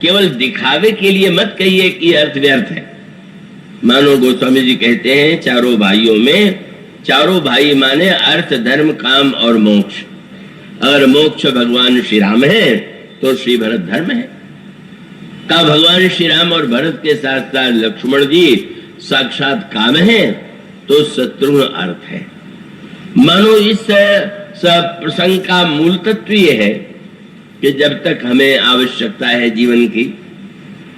केवल दिखावे के लिए मत कहिए कि अर्थ व्यर्थ है। मानो गोस्वामी जी कहते हैं चारों भाइयों में, चारों भाई माने अर्थ, धर्म, काम और मोक्ष। अगर मोक्ष भगवान श्री राम है तो श्री भरत धर्म है। का भगवान श्री राम और भरत के साथ साथ लक्ष्मण जी साक्षात काम है तो शत्रुघ्न अर्थ है। मानो इस सब प्रसंग का मूल तत्व यह है कि जब तक हमें आवश्यकता है जीवन की,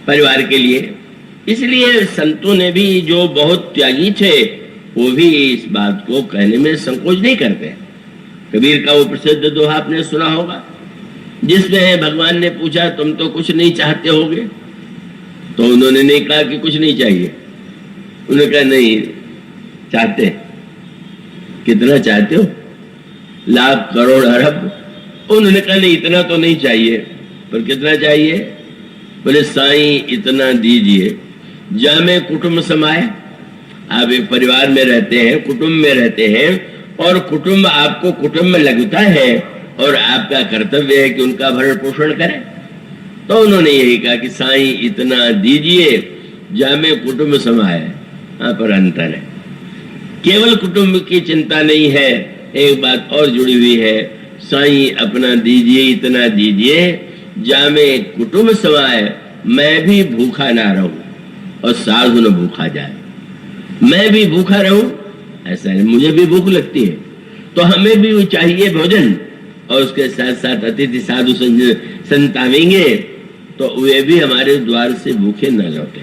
परिवार के लिए, इसलिए संतों ने भी जो बहुत त्यागी थे वो भी इस बात को कहने में संकोच नहीं करते। कबीर का वो प्रसिद्ध दोहा आपने सुना होगा जिसमें भगवान ने पूछा तुम तो कुछ नहीं चाहते होगे, तो उन्होंने नहीं कहा कि कुछ नहीं चाहिए, उन्होंने कहा नहीं चाहते। कितना चाहते हो? लाख करोड़ अरब? उन्होंने कहा नहीं इतना तो नहीं चाहिए, पर कितना चाहिए? बोले साईं इतना दीजिए जामे कुटुंब समाए। आप एक परिवार में रहते हैं, कुटुंब में रहते हैं और कुटुंब आपको कुटुंब में लगता है और आपका कर्तव्य है कि उनका भरण पोषण करें। तो उन्होंने यही कहा कि साईं इतना दीजिए जामे कुटुंब समाए। यहाँ पर अंतर है, केवल कुटुंब की चिंता नहीं है, एक बात और जुड़ी हुई है, साईं अपना दीजिए इतना दीजिए जामे कुटुंब समाए, मैं भी भूखा ना रहूं और साधु न भूखा जाए। मैं भी भूखा रहूं ऐसा है, मुझे भी भूख लगती है, तो हमें भी चाहिए भोजन और उसके साथ साथ अतिथि साधु संत आवेंगे तो वे भी हमारे द्वार से भूखे न लौटे।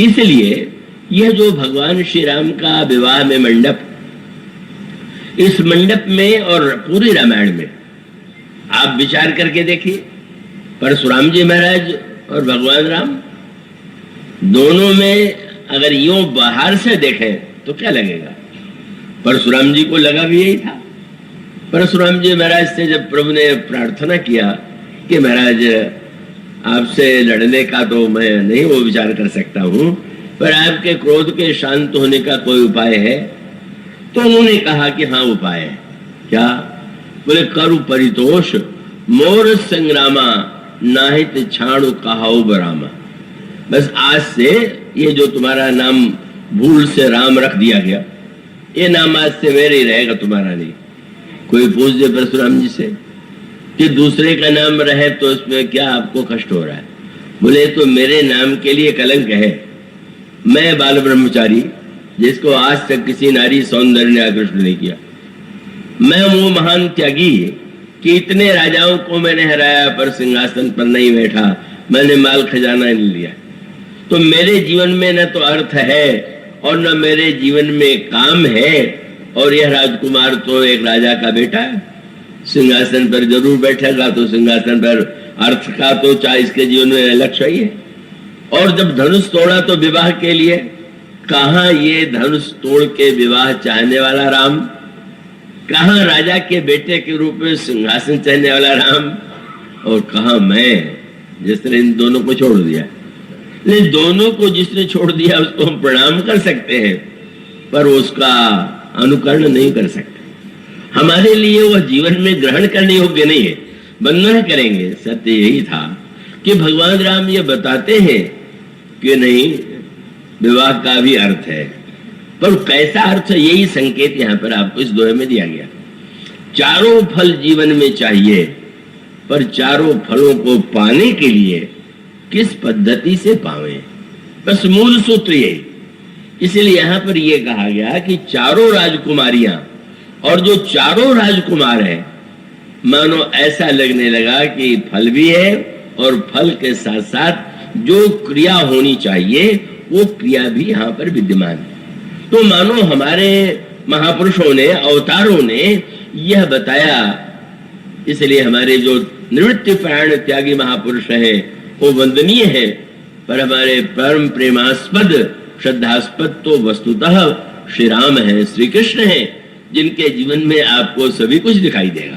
इसलिए यह जो भगवान श्री राम का विवाह में मंडप, इस मंडप में और पूरी रामायण में आप विचार करके देखिए, परशुराम जी महाराज और भगवान राम दोनों में अगर यूं बाहर से देखें तो क्या लगेगा? परशुराम जी को लगा भी यही था। परशुराम जी महाराज से जब प्रभु ने प्रार्थना किया कि महाराज आपसे लड़ने का तो मैं नहीं वो विचार कर सकता हूं, पर आपके क्रोध के शांत होने का कोई उपाय है? तो उन्होंने कहा कि हाँ उपाय है। क्या? बोले करु परितोष मोर संग्रामा नाहित छाणु कहाऊ बरामा। बस आज से ये जो तुम्हारा नाम भूल से राम रख दिया गया, ये नाम आज से मेरे ही रहेगा, तुम्हारा नहीं। कोई पूछ दे परशुराम जी से कि दूसरे का नाम रहे तो इसमें क्या आपको कष्ट हो रहा है? बोले तो मेरे नाम के लिए कलंक है। मैं बाल ब्रह्मचारी जिसको आज तक किसी नारी सौंदर्य ने आकृष्ट नहीं किया, मैं वो महान त्यागी कि इतने राजाओं को मैंने हराया पर सिंहासन पर नहीं बैठा, मैंने माल खजाना नहीं लिया। तो मेरे जीवन में न तो अर्थ है और न मेरे जीवन में काम है, और यह राजकुमार तो एक राजा का बेटा है, सिंहासन पर जरूर बैठेगा, तो सिंहासन पर अर्थ का तो चाहे इसके जीवन में लक्ष्य ही है। और जब धनुष तोड़ा तो विवाह के लिए, कहाँ ये धनुष तोड़ के विवाह चाहने वाला राम, कहाँ राजा के बेटे के रूप में सिंहासन चाहने वाला राम, और कहाँ मैं जिसने इन दोनों को छोड़ दिया। लेकिन दोनों को जिसने छोड़ दिया उसको हम प्रणाम कर सकते हैं पर उसका अनुकरण नहीं कर सकते। हमारे लिए वह जीवन में ग्रहण करने योग्य नहीं है, वंदना करेंगे। सत्य यही था कि भगवान राम ये बताते हैं कि नहीं विवाह का भी अर्थ है, पर कैसा अर्थ है यही संकेत यहाँ पर आपको इस दोहे में दिया गया। चारों फल जीवन में चाहिए, पर चारों फलों को पाने के लिए किस पद्धति से पावे, बस मूल सूत्र यही। इसलिए यहाँ पर यह कहा गया कि चारों राजकुमारियां और जो चारों राजकुमार हैं, मानो ऐसा लगने लगा कि फल भी है और फल के साथ साथ जो क्रिया होनी चाहिए वो क्रिया भी यहाँ पर विद्यमान है। तो मानो हमारे महापुरुषों ने, अवतारों ने यह बताया। इसलिए हमारे जो निवृत्ति प्राण त्यागी महापुरुष हैं वो वंदनीय है, पर हमारे परम प्रेमास्पद श्रद्धास्पद तो वस्तुतः श्री राम है, श्री कृष्ण है, जिनके जीवन में आपको सभी कुछ दिखाई देगा।